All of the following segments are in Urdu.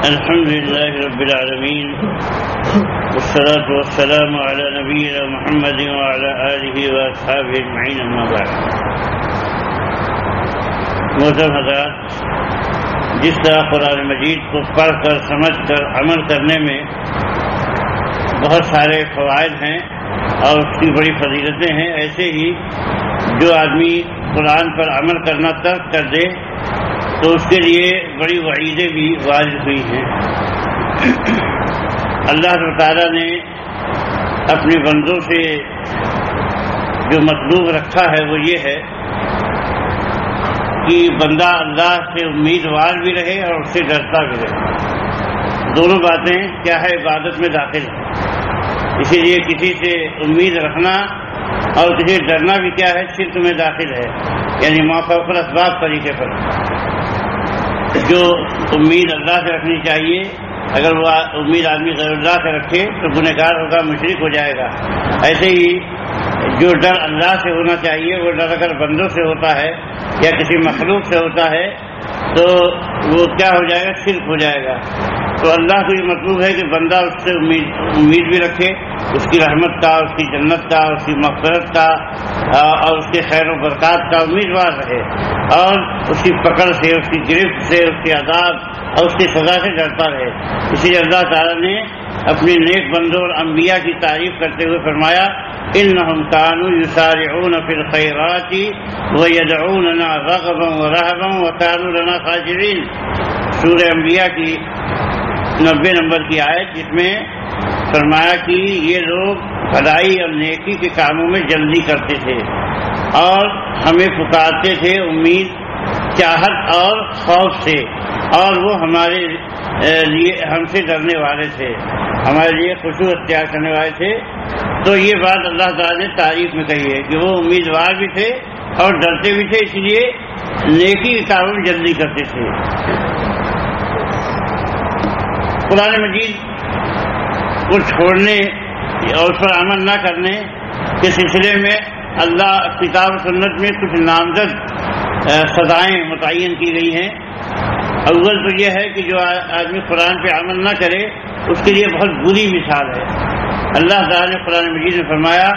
الحمد لله رب العالمين والصلاة والسلام على نبينا محمد وعلى آله وأصحابه أجمعين أما بعد. محترم حضرات، جس طرح قرآن مجید کو پڑھ کر سمجھ کر عمل کرنے میں بہت سارے فوائد ہیں اور اس کی بڑی فضیلتیں ہیں، ایسے ہی جو آدمی قرآن پر عمل کرنا ترک کر دے تو اس کے لیے بڑی وعیدیں بھی وارد ہوئی ہیں. اللہ تعالیٰ نے اپنے بندوں سے جو مطلوب رکھا ہے وہ یہ ہے کہ بندہ اللہ سے امیدوار بھی رہے اور اس سے ڈرتا بھی رہے. دونوں باتیں کیا ہے عبادت میں داخل ہیں. اسی لیے کسی سے امید رکھنا اور کسی سے ڈرنا بھی کیا ہے شرک میں داخل ہے، یعنی مافوق الاسباب طریقے پر. جو امید اللہ سے رکھنی چاہیے، اگر وہ امید آدمی غیر اللہ سے رکھے تو گنہگار ہوگا، مشرک ہو جائے گا. ایسے ہی جو ڈر اللہ سے ہونا چاہیے وہ ڈر اگر بندوں سے ہوتا ہے یا کسی مخلوق سے ہوتا ہے تو وہ کیا ہو جائے گا، شرک ہو جائے گا. تو اللہ کو یہ مطلوب ہے کہ بندہ اس سے امید بھی رکھے، اس کی رحمت کا، اس کی جنت کا، اس کی مغفرت کا اور اس کے خیر و برکات کا امیدوار رہے اور اس کی پکڑ سے، اس کی گرفت سے، اس کے عذاب اور اس کی سزا سے ڈرتا رہے. اسی لیے اللہ تعالیٰ نے اپنے نیک بندوں اور انبیاء کی تعریف کرتے ہوئے فرمایا انہم کانوا یسارعون فی الخیرات ویدعوننا رغبا ورہبا وکانوا لنا خاشعین. سورہ انبیاء کی 90 نمبر کی آیت، جس میں فرمایا کہ یہ لوگ بھلائی اور نیکی کے کاموں میں جلدی کرتے تھے اور ہمیں پکارتے تھے امید، چاہت اور خوف سے، اور وہ ہمارے لیے ہم سے ڈرنے والے تھے، ہمارے لیے خشوع اختیار کرنے والے تھے. تو یہ بات اللہ تعالیٰ نے تعریف میں کہی ہے کہ وہ امیدوار بھی تھے اور ڈرتے بھی تھے، اس لیے نیکی کے کاموں میں جلدی کرتے تھے. قرآن مجید کو چھوڑنے اور اس پر عمل نہ کرنے کے سلسلے میں اللہ کتاب و سنت میں کچھ نامزد سزائیں متعین کی گئی ہیں. اول تو یہ ہے کہ جو آدمی قرآن پہ عمل نہ کرے اس کے لیے بہت بری مثال ہے. اللہ تعالیٰ نے قرآن مجید میں فرمایا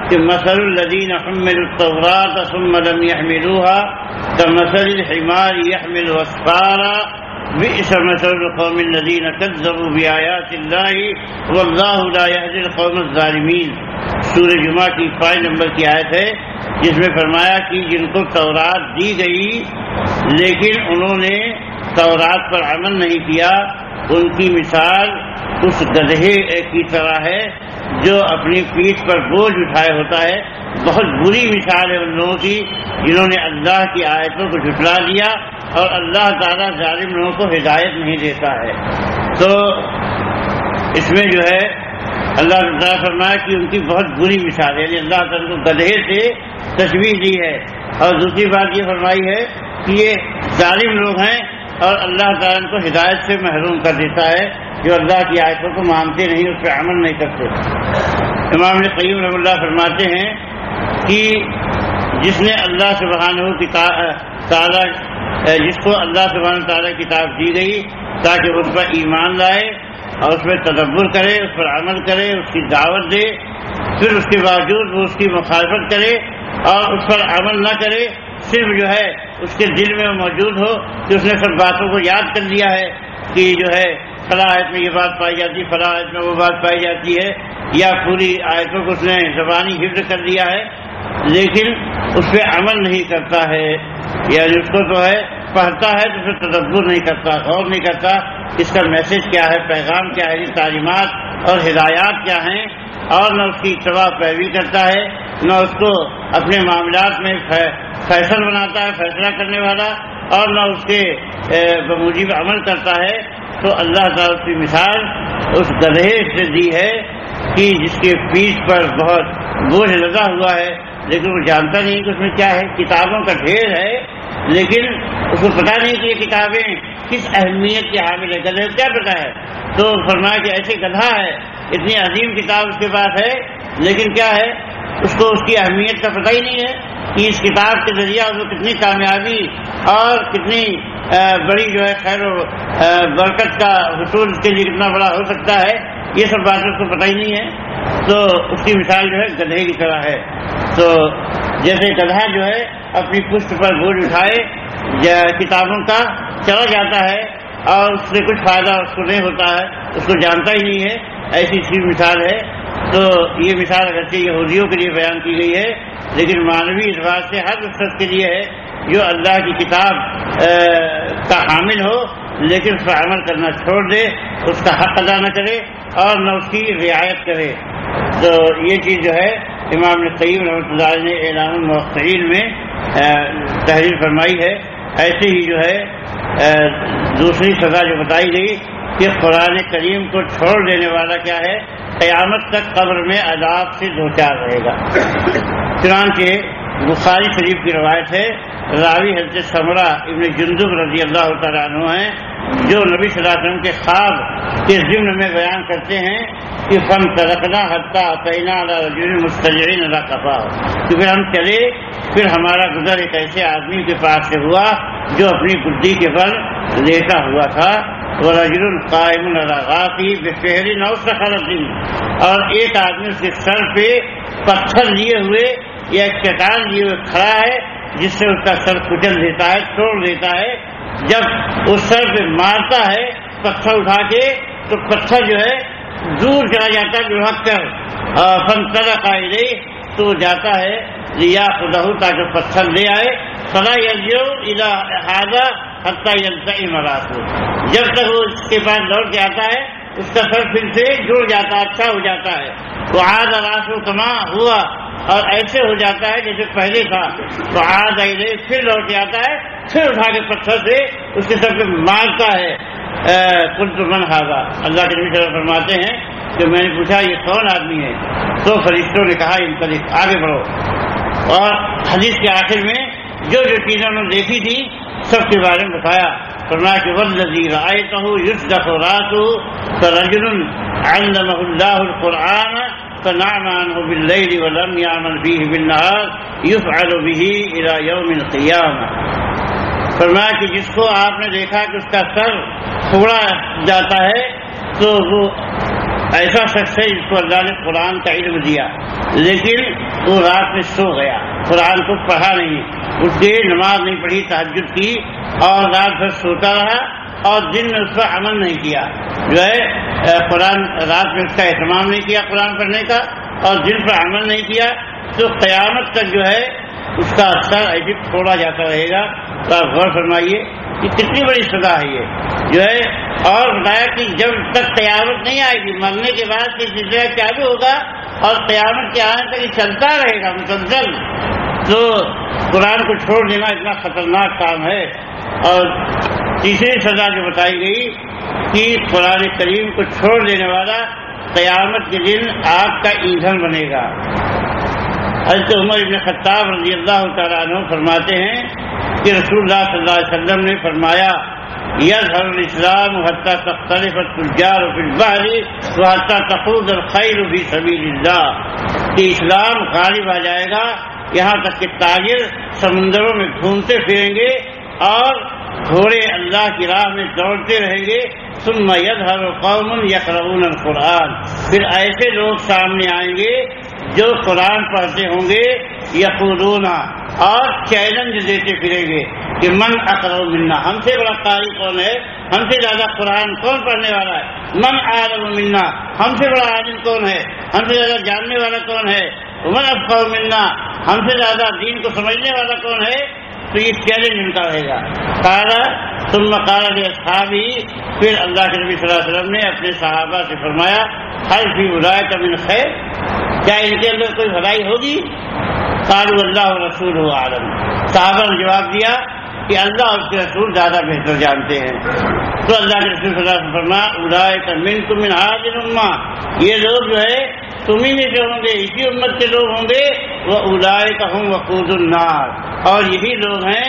کہ مثل الذین حملوا التوراۃ ثم لم يحملوها كمثل الحمار يحمل اسفارا بئس مثل القوم الذین کذبوا بآیات اللہ واللہ لا یہدی القوم الظالمین. سورہ جمعہ کی 5 نمبر کی آیت ہے، جس میں فرمایا کہ جن کو تورات دی گئی لیکن انہوں نے تورات پر عمل نہیں کیا، ان کی مثال اس گدھے کی طرح ہے جو اپنی پیٹھ پر بوجھ اٹھائے ہوتا ہے. بہت بری مثال ہے ان لوگوں کی جنہوں نے اللہ کی آیتوں کو جھٹلا دیا اور اللہ تعالیٰ ظالم لوگوں کو ہدایت نہیں دیتا ہے. تو اس میں جو ہے اللہ تعالیٰ فرمایا کہ ان کی بہت بری مثال ہے، یعنی اللہ تعالیٰ کو گدھے سے تشبیہ دی ہے. اور دوسری بات یہ فرمائی ہے کہ یہ ظالم لوگ ہیں اور اللہ تعالیٰ ان کو ہدایت سے محروم کر دیتا ہے جو اللہ کی آیتوں کو مانتے نہیں، اس پہ عمل نہیں کرتے. امام ابن قیم رحمہ اللہ فرماتے ہیں کہ جس نے اللہ سبحانہ تعالیٰ جس کو اللہ سبحانہ تعالیٰ کتاب دی گئی تاکہ اس پر ایمان لائے اور اس پر تدبر کرے، اس پر عمل کرے، اس کی دعوت دے، پھر اس کے باوجود وہ اس کی مخالفت کرے اور اس پر عمل نہ کرے، صرف جو ہے اس کے دل میں وہ موجود ہو کہ اس نے سب باتوں کو یاد کر لیا ہے کہ جو ہے فلاں آیت میں یہ بات پائی جاتی ہے، فلاں آیت میں وہ بات پائی جاتی ہے، یا پوری آیتوں کو اس نے زبانی حفظ کر لیا ہے لیکن اس پہ عمل نہیں کرتا ہے، یعنی اس کو تو ہے پڑھتا ہے تو پھر تدبر نہیں کرتا، غور نہیں کرتا اس کا میسج کیا ہے، پیغام کیا ہے، تعلیمات اور ہدایات کیا ہیں، اور نہ اس کی اتباع پیروی کرتا ہے، نہ اس کو اپنے معاملات میں فیصل بناتا ہے، فیصلہ کرنے والا، اور نہ اس کے بموجب عمل کرتا ہے. تو اللہ تعالیٰ کی مثال اس گدھے سے دی ہے کہ جس کے پیٹھ پر بہت بوجھ لگا ہوا ہے لیکن وہ جانتا نہیں کہ اس میں کیا ہے. کتابوں کا ڈھیر ہے لیکن اس کو پتہ نہیں کہ یہ کتابیں کس اہمیت کے حامل ہے. گدھے کو کیا پتہ ہے؟ تو فرمایا کہ ایسے گدھا ہے، اتنی عظیم کتاب اس کے پاس ہے لیکن کیا ہے، اس کو اس کی اہمیت کا پتہ ہی نہیں ہے کہ اس کتاب کے ذریعہ وہ کتنی کامیابی اور کتنی بڑی جو ہے خیر و برکت کا حصول اس کے لیے کتنا بڑا ہو سکتا ہے، یہ سب باتیں اس کو پتہ ہی نہیں ہے۔ تو اس کی مثال جو ہے گدھے کی طرح ہے۔ تو جیسے گدھا جو ہے اپنی پشت پر بوجھ اٹھائے کتابوں کا چلا جاتا ہے اور اس سے کچھ فائدہ اس کو نہیں ہوتا ہے، اس کو جانتا ہی نہیں ہے، ایسی سی مثال ہے۔ تو یہ مثال اگرچہ یہودیوں کے لیے بیان کی گئی ہے، لیکن معنوی اعتبار سے ہر اس شخص کے لیے ہے جو اللہ کی کتاب کا حامل ہو لیکن اس پر عمل کرنا چھوڑ دے، اس کا حق ادا نہ کرے اور نہ اس کی رعایت کرے۔ تو یہ چیز جو ہے امام ابن قیم رحمۃ اللہ علیہ نے اعلام الموقعین میں تحریر فرمائی ہے۔ ایسے ہی جو ہے دوسری سزا جو بتائی گئی کہ قرآن کریم کو چھوڑ دینے والا کیا ہے، قیامت تک قبر میں عذاب سے دوچار رہے گا۔ چنانچہ بخاری شریف کی روایت ہے، راوی حضرت سمرہ ابن جندب رضی اللہ تعالیٰ عنہ ہیں، جو نبی صلی اللہ علیہ وسلم کے خواب کے ضمن میں بیان کرتے ہیں کہ فانطلقنا حتی اتینا علی رجل مضطجع علی قفاہ، کہ پھر ہم چلے، پھر ہمارا گزر ایک ایسے آدمی کے پاس سے ہوا جو اپنی گدی کے بل لیٹا ہوا تھا، ورجل قائم علی غاصی بفہر او صخرۃ، اور ایک آدمی اس کے سر پہ پتھر لیے ہوئے یا ایک چٹان لیے ہوئے کھڑا ہے جس سے اس کا سر کچل دیتا ہے، توڑ دیتا ہے۔ جب اس سر پہ مارتا ہے پتھر اٹھا کے تو پتھر جو ہے دور چلا جاتا ہے لڑک کر، فانطلق الیہ، تو جاتا ہے لیاخذہ، تاکہ پتھر لے آئے، فلا یرجع الی ھذا حتی یلتئم راسہ، جب تک وہ اس کے پاس لوٹ کے آتا ہے اس کا سر پھر سے جڑ جاتا ہے، اچھا ہو جاتا ہے، وعاد راسہ کما ہوا، اور ایسے ہو جاتا ہے جیسے پہلے تھا، تو عاد الیہ، پھر لوٹ کے آتا ہے، پھر اٹھا کے پتھر سے اس کے سر پہ مارتا ہے۔ قلت من ھذا، اللہ کے نبی صلی اللہ علیہ وسلم فرماتے ہیں کہ میں نے پوچھا یہ کون آدمی ہے؟ تو فرشتوں نے کہا انطلق، آگے بڑھو۔ اور حدیث کے آخر میں جو جو چیزیں انہوں نے دیکھی تھی سب کے بارے میں بتایا، فرمایا کہ والذی رأیتہ یصدق راسہ فرجل علمہ اللہ القرآن فنعم عنہ باللیل ولم یعمل فیہ بالنہار یفعل بہ الی یوم القیامہ، فرمایا کہ جس کو آپ نے دیکھا کہ اس کا سر پھوڑا جاتا ہے تو وہ ایسا شخص ہے جس کو اللہ نے قرآن کا علم دیا لیکن وہ رات میں سو گیا، قرآن کو پڑھا نہیں، اس کے نماز نہیں پڑھی، تہجد کی اور رات بھر سوتا رہا اور دن میں اس پر عمل نہیں کیا، جو ہے قرآن رات میں اس کا اہتمام نہیں کیا قرآن پڑھنے کا اور دن پر عمل نہیں کیا، تو قیامت تک جو ہے اس کا اثر ایسے چھوڑا جاتا رہے گا۔ تو آپ غور فرمائیے کہ کتنی بڑی سزا ہے یہ، جو ہے اور بتایا کہ جب تک قیامت نہیں آئے گی، مرنے کے بعد یہ سلسلہ چالو ہوگا اور قیامت کے آنے تک یہ چلتا رہے گا مسلسل۔ تو قرآن کو چھوڑ دینا اتنا خطرناک کام ہے۔ اور تیسری سزا جو بتائی گئی کہ قرآن کریم کو چھوڑ دینے والا قیامت کے دن آگ کا ایندھن بنے گا۔ حضرت عمر بن خطاب رضی اللہ تعالیٰ عنہ فرماتے ہیں کہ رسول اللہ صلی اللہ علیہ وسلم نے فرمایا یظہر الاسلام حتی تختلف التجار فی البحر وحتی تخوض الخیل فی سبیل اللہ، کہ اسلام غالب آ جائے گا یہاں تک کہ تاجر سمندروں میں گھومتے پھریں گے اور گھوڑے اللہ کی راہ میں دوڑتے رہیں گے۔ ثم یظہر قوم یقرؤون القرآن، پھر ایسے لوگ سامنے آئیں گے جو قرآن پڑھتے ہوں گے، یقولون، اور چیلنج دیتے پھریں گے کہ من اقرأ منا، ہم سے بڑا قاری کون ہے، ہم سے زیادہ قرآن کون پڑھنے والا ہے، من اعلم منا، ہم سے بڑا عالم کون ہے، ہم سے زیادہ جاننے والا کون ہے، من افقہ منا، ہم سے زیادہ دین کو سمجھنے والا کون ہے۔ تو یہ چیلنج ان کا رہے گا۔ قال ثم قال لاصحابہ، پھر اللہ کے نبی صلی اللہ علیہ وسلم نے اپنے صحابہ سے فرمایا هل فی اولئک من خیر، کیا ان کے اندر کوئی بھلائی ہوگی؟ قالوا اللہ ورسولہ اعلم، صحابہ نے جواب دیا کہ اللہ اور اس کے رسول زیادہ بہتر جانتے ہیں۔ تو اللہ کے رسول صلی اللہ علیہ وسلم فرمایا اولئک منکم من هذه الامہ، یہ لوگ جو ہے تمہیں میں جو ہوں گے، اسی امت کے لوگ ہوں گے، واولئک هم وقود النار، اور یہی لوگ ہیں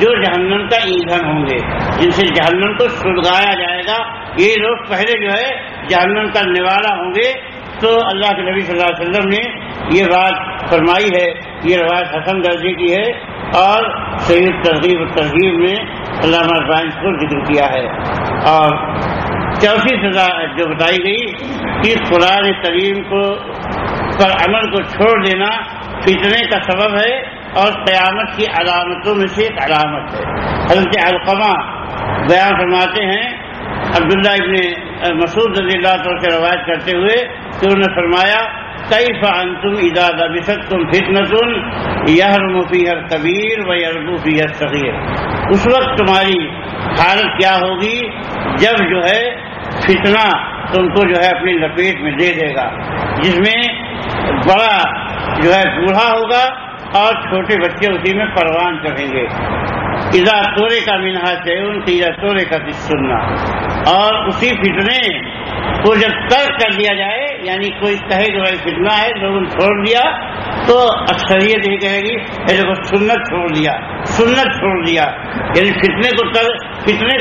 جو جہنم کا ایندھن ہوں گے، جن سے جہنم کو سلگایا جائے گا، یہ لوگ پہلے جو ہے جہنم کا نوالا ہوں گے۔ تو اللہ کے نبی صلی اللہ علیہ وسلم نے یہ بات فرمائی ہے، یہ روایت حسن درجے کی ہے، اور صحیح ترغیب و ترغیب میں علامہ البانی کو ذکر کیا ہے۔ اور چوتھی سزا جو بتائی گئی کہ قرآن کریم کو پر عمل کو چھوڑ دینا فتنے کا سبب ہے اور قیامت کی علامتوں میں سے ایک علامت ہے۔ حضرت علقمہ بیان فرماتے ہیں عبداللہ ابن مسعود رضی اللہ عنہ سے روایت کرتے ہوئے کہ انہوں نے فرمایا کیف انتم اذا لبستم فتنۃ یحرم فیہا الکبیر ویربو فیہا الصغیر، اس وقت تمہاری حالت کیا ہوگی جب جو ہے فتنہ تم کو جو ہے اپنی لپیٹ میں لے لے گا، جس میں بڑا جو ہے بوڑھا ہوگا اور چھوٹے بچے اسی میں پروان چڑھیں گے۔ اذا تورے کا منہا شیئن اذا تورے کا سننا، اور اسی فتنے کو جب ترک کر دیا جائے، یعنی کوئی کہے کہ بھائی فتنہ ہے لوگوں نے چھوڑ دیا، تو اکثریت یہ کہے گی دیکھو سنت چھوڑ دیا، سنت چھوڑ دیا، یعنی فتنے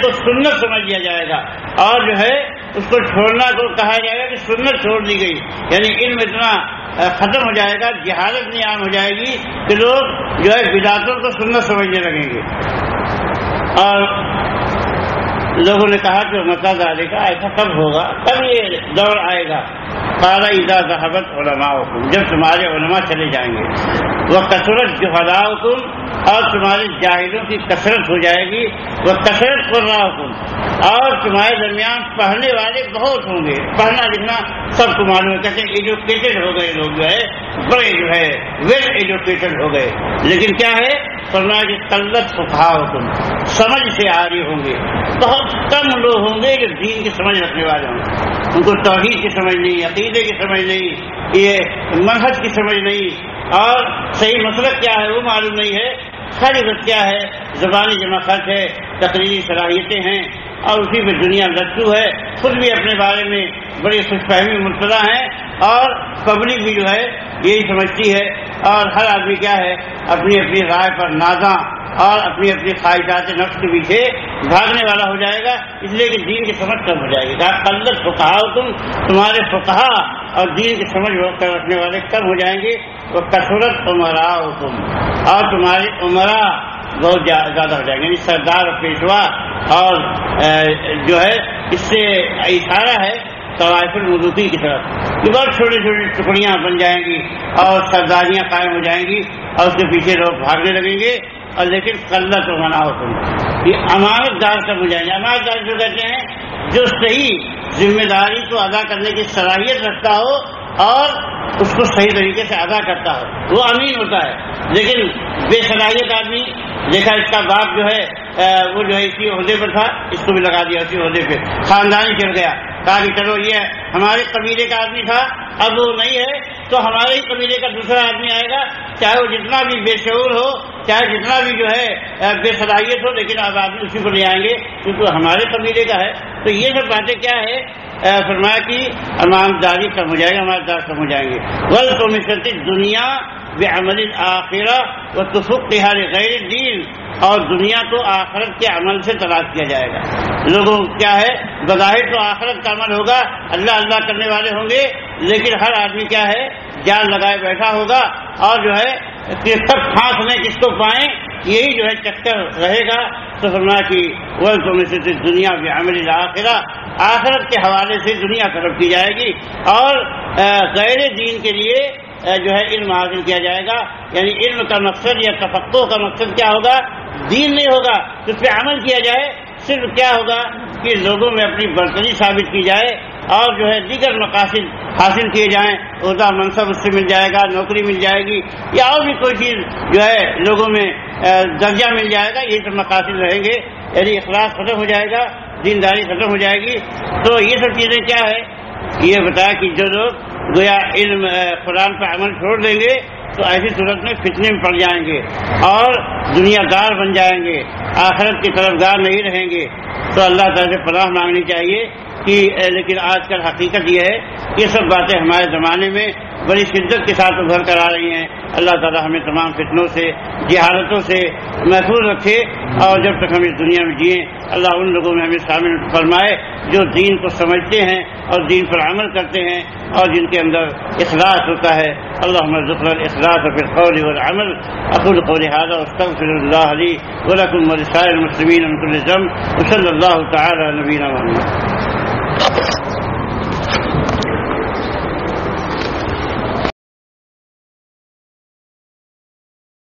کو سنت سمجھ لیا جائے گا، اور جو ہے اس کو چھوڑنا کو کہا جائے گا کہ سنت چھوڑ دی گئی، یعنی علم اتنا ختم ہو جائے گا، جہالت نہیں عام ہو جائے گی کہ لوگ جو ہے بدعتوں کو سنت سمجھنے لگیں گے۔ اور لوگوں نے کہا کہ متى ذلك، ایسا کب ہوگا، کب یہ دور آئے گا؟ قال اذا ذهبت علماؤكم، جب تمہارے علماء چلے جائیں گے، وكثرت جهلاؤكم، اور تمہارے جاہلوں کی کثرت ہو جائے گی، وكثرت قراءكم، اور تمہارے درمیان پڑھنے والے بہت ہوں گے، پڑھنا لکھنا سب کو معلوم ہے، کہتے ہیں ایجوکیٹڈ ہو گئے لوگ، جو ہے بڑے جو ہے ویل ایجوکیٹڈ ہو گئے، لیکن کیا ہے فرمایا کہ قلت فقہاؤکم، سمجھ سے عاری ہوں گے، بہت کم لوگ ہوں گے جو دین کی سمجھ رکھنے والے ہوں گے، ان کو توحید کی سمجھ نہیں، عقیدے کی سمجھ نہیں، یہ منہج کی سمجھ نہیں، اور صحیح مسلک کیا ہے وہ معلوم نہیں ہے، خالی بس کیا ہے زبانی جمع خط ہے، تقریری صلاحیتیں ہیں، اور اسی پہ دنیا لٹو ہے، خود بھی اپنے بارے میں بڑی خوش فہمی مبتلا ہیں، اور پبلک بھی جو ہے یہی سمجھتی ہے، اور ہر آدمی کیا ہے اپنی اپنی رائے پر نازاں اور اپنی اپنی خواہشات نفس کے پیچھے بھاگنے والا ہو جائے گا، اس لیے کہ دین کی سمجھ کم ہو جائے گی۔ کہا قلت فقہاؤکم، تمہارے فقہا اور دین کی سمجھ رکھنے والے کم ہو جائیں گے، وہ کثرت عمراؤکم، اور تمہارے عمراء بہت زیادہ ہو جائیں گے، یعنی سردار اور پیشوا، اور جو ہے اس سے اشارہ ہے طوائف الملوکی کی طرف، یہ بہت چھوٹی چھوٹی ٹکڑیاں بن جائیں گی اور سرداریاں قائم ہو جائیں گی، اور اس کے پیچھے لوگ بھاگنے لگیں گے، اور لیکن قلت عمراؤکم، یہ امانت دار کم ہو جائیں گے۔ امانت دار جو کہتے ہیں جو صحیح ذمہ داری کو ادا کرنے کی صلاحیت رکھتا ہو اور اس کو صحیح طریقے سے ادا کرتا ہو، وہ امین ہوتا ہے، لیکن بے صلاحیت آدمی، دیکھا اس کا باپ جو ہے وہ جو ہے اسی عہدے پر تھا، اس کو بھی لگا دیا اسی عہدے پہ، خاندانی چل گیا، کہا کہ چلو یہ ہمارے قبیلے کا آدمی تھا، اب وہ نہیں ہے تو ہمارے ہی قبیلے کا دوسرا آدمی آئے گا، چاہے وہ جتنا بھی بے شعور ہو، چاہے جتنا بھی جو ہے بے صلاحیت ہو، لیکن اب آدمی اسی کو لے آئیں گے کیونکہ ہمارے قبیلے کا ہے۔ تو یہ سب باتیں کیا ہے فرمایا کہ امانتداری کم ہو جائے گی، امانتدار کم ہو جائیں گے۔ وَلْتُمِسَتِ الدُّنْيَا بِعَمَلِ الْآخِرَةِ وَتُفُقِّهَا لِغَيْرِ الدِّينِ، اور دنیا کو آخرت کے عمل سے تلاش کیا جائے گا۔ لوگوں کیا ہے بظاہر تو آخرت کا عمل ہوگا، اللہ اللہ کرنے والے ہوں گے، لیکن ہر آدمی کیا ہے جال لگائے بیٹھا ہوگا، اور جو ہے کہ سب پھانس میں کس کو پائیں یہی جو ہے چکر رہے گا۔ تو فرمایا کہ وَلْتُمِسَتِ الدُّنْيَا بِعَمَلِ الْآخِرَةِ، آخرت کے حوالے سے دنیا طلب کی جائے گی، اور غیر دین کے لیے جو ہے علم حاصل کیا جائے گا، یعنی علم کا مقصد یا تفقہ کا مقصد کیا ہوگا، دین نہیں ہوگا، اس پہ عمل کیا جائے، صرف کیا ہوگا کہ لوگوں میں اپنی برتری ثابت کی جائے، اور جو ہے دیگر مقاصد حاصل کیے جائیں، عہدہ منصب اس سے مل جائے گا، نوکری مل جائے گی، یا اور بھی کوئی چیز جو ہے لوگوں میں درجہ مل جائے گا، یہ سب مقاصد رہیں گے، یعنی اخلاص ختم ہو جائے گا، دینداری ختم ہو جائے گی۔ تو یہ سب چیزیں کیا ہے یہ بتایا کہ جو لوگ گویا علم قرآن پر عمل چھوڑ دیں گے تو ایسی صورت میں فتنے میں پڑ جائیں گے اور دنیا دار بن جائیں گے، آخرت کی طرفدار نہیں رہیں گے۔ تو اللہ تعالیٰ سے پناہ مانگنی چاہیے کہ لیکن آج کل حقیقت یہ ہے یہ سب باتیں ہمارے زمانے میں بڑی شدت کے ساتھ ابھر کر آ رہی ہیں۔ اللہ تعالی ہمیں تمام فتنوں سے جہالتوں سے محفوظ رکھے، اور جب تک ہم اس دنیا میں جئیں اللہ ان لوگوں میں ہمیں شامل فرمائے جو دین کو سمجھتے ہیں اور دین پر عمل کرتے ہیں اور جن کے اندر اخلاص ہوتا ہے۔ اللہم ارزقنا الاخلاص فی القول والعمل۔ اقول قولی ھذا واستغفر اللہ لی ولکم ولسائر المسلمین من کل ذنب، وصلی اللہ تعالی علی نبینا محمد۔